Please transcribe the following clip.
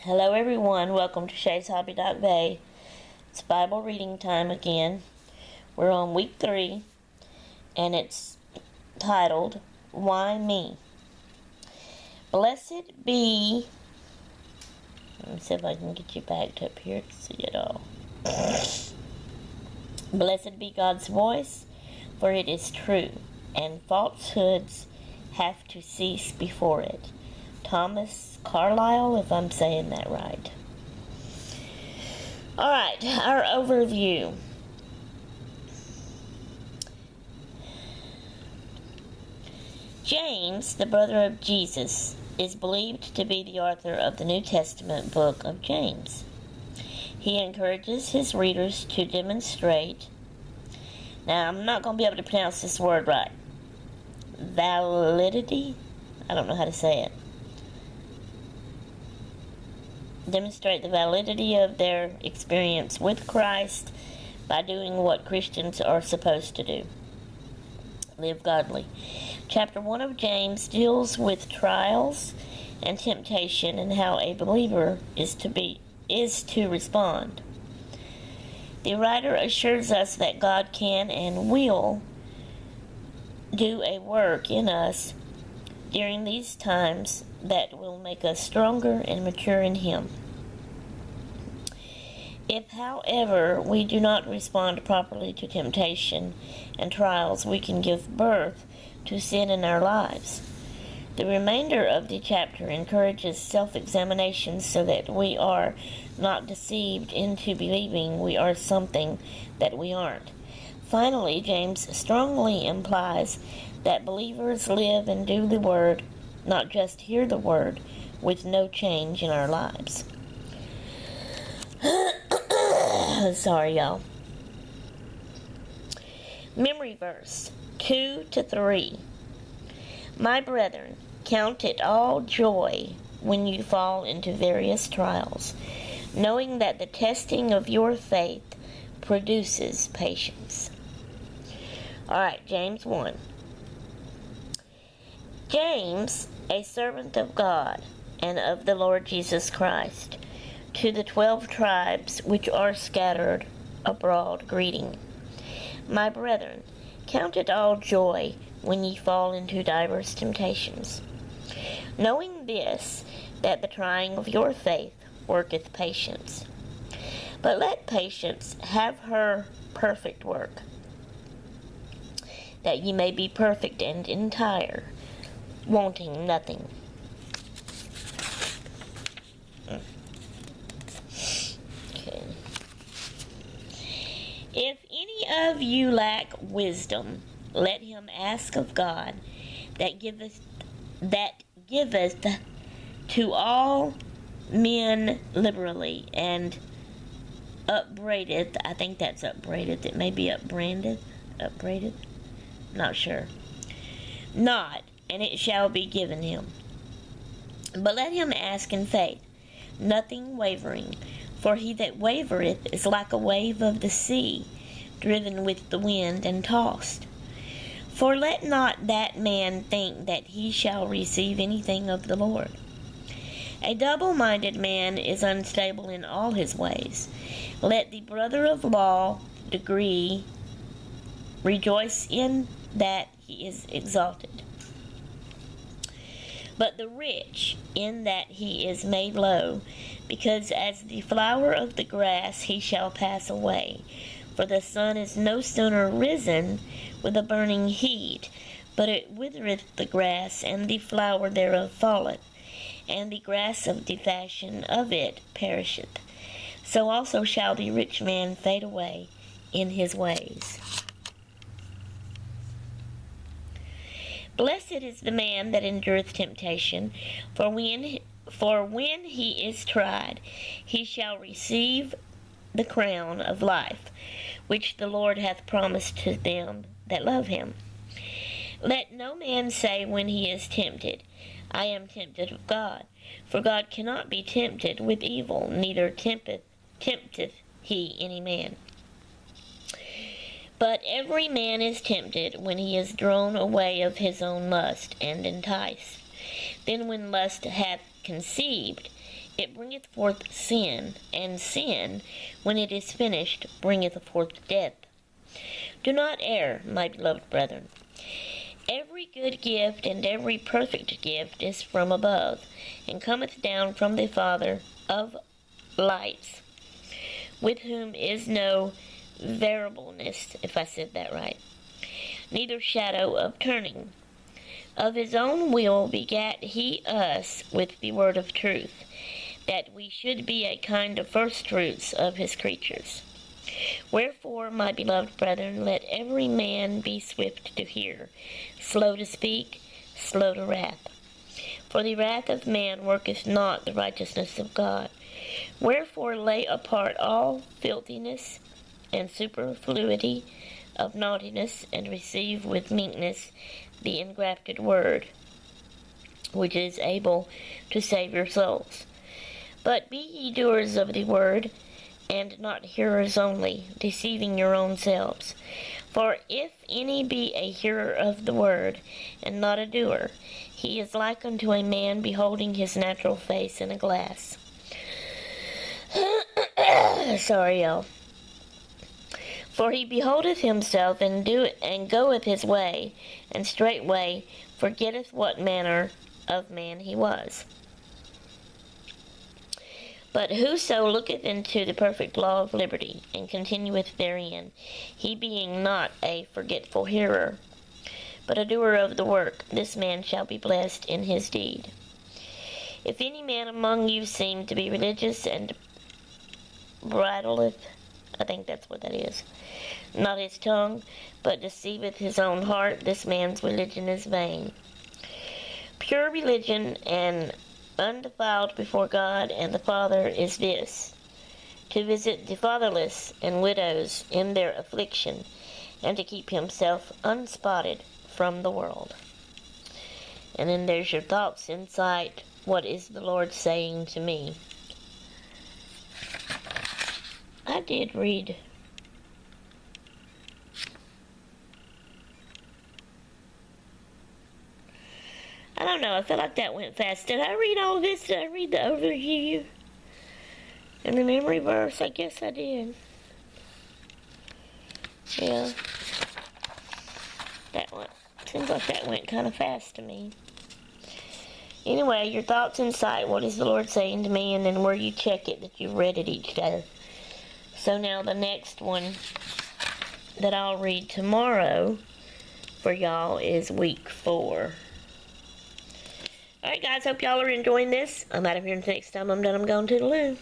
Hello everyone, welcome to Shay's Hobby Bay. It's Bible reading time again. We're on week 3 and it's titled, Why Me? Blessed be, let me see if I can get you backed up here to see it all. Blessed be God's voice, for it is true, and falsehoods have to cease before it. Thomas Carlyle, if I'm saying that right. Alright, our overview. James, the brother of Jesus, is believed to be the author of the New Testament book of James. He encourages his readers to demonstrate, now I'm not going to be able to pronounce this word right, validity? I don't know how to say it. Demonstrate the validity of their experience with Christ by doing what Christians are supposed to do. Live godly. Chapter 1 of James deals with trials and temptation and how a believer is to respond. The writer assures us that God can and will do a work in us during these times that will make us stronger and mature in Him. If, however, we do not respond properly to temptation and trials, we can give birth to sin in our lives. The remainder of the chapter encourages self-examination so that we are not deceived into believing we are something that we aren't. Finally, James strongly implies that believers live and do the Word, not just hear the Word, with no change in our lives. Sorry, y'all. Memory verse 2-3. My brethren, count it all joy when you fall into various trials, knowing that the testing of your faith produces patience. Alright, James 1. James, a servant of God and of the Lord Jesus Christ, to the 12 tribes which are scattered abroad, greeting. My brethren, count it all joy when ye fall into divers temptations, knowing this, that the trying of your faith worketh patience. But let patience have her perfect work, that ye may be perfect and entire, wanting nothing. Okay. If any of you lack wisdom, let him ask of God, that giveth to all men liberally, and upbraideth, I think that's upbraideth, it may be upbraideth, not sure, not, and it shall be given him. But let him ask in faith, nothing wavering, for he that wavereth is like a wave of the sea, driven with the wind and tossed. For let not that man think that he shall receive anything of the Lord. A double-minded man is unstable in all his ways. Let the brother of law rejoice in that he is exalted, but the rich in that he is made low, because as the flower of the grass he shall pass away. For the sun is no sooner risen with a burning heat, but it withereth the grass, and the flower thereof falleth, and the grass of the fashion of it perisheth. So also shall the rich man fade away in his ways. Blessed is the man that endureth temptation, for when he is tried, he shall receive the crown of life, which the Lord hath promised to them that love him. Let no man say when he is tempted, I am tempted of God. For God cannot be tempted with evil, neither tempteth he any man. But every man is tempted when he is drawn away of his own lust, and enticed. Then when lust hath conceived, it bringeth forth sin, and sin, when it is finished, bringeth forth death. Do not err, my beloved brethren. Every good gift and every perfect gift is from above, and cometh down from the Father of lights, with whom is no variableness, if I said that right, neither shadow of turning. Of his own will begat he us with the word of truth, that we should be a kind of firstfruits of his creatures. Wherefore, my beloved brethren, let every man be swift to hear, slow to speak, slow to wrath. For the wrath of man worketh not the righteousness of God. Wherefore lay apart all filthiness and superfluity of naughtiness, and receive with meekness the engrafted word, which is able to save your souls. But be ye doers of the word, and not hearers only, deceiving your own selves. For if any be a hearer of the word, and not a doer, he is like unto a man beholding his natural face in a glass. Sorry, y'all. For he beholdeth himself, and goeth his way, and straightway forgetteth what manner of man he was. But whoso looketh into the perfect law of liberty, and continueth therein, he being not a forgetful hearer, but a doer of the work, this man shall be blessed in his deed. If any man among you seem to be religious, and bridleth, I think that's what that is, not his tongue, but deceiveth his own heart, this man's religion is vain. Pure religion and undefiled before God and the Father is this, to visit the fatherless and widows in their affliction, and to keep himself unspotted from the world. And then there's your thoughts, insight. What is the Lord saying to me? I did read. I don't know, I feel like that went fast. Did I read all of this? Did I read the overview? And the memory verse? I guess I did. Yeah. That one. Seems like that went kind of fast to me. Anyway, your thoughts, insight. What is the Lord saying to me? And then where you check it that you've read it each day. So now the next one that I'll read tomorrow for y'all is week 4. Alright guys, hope y'all are enjoying this. I'm out of here until next time I'm done. I'm going to the loo.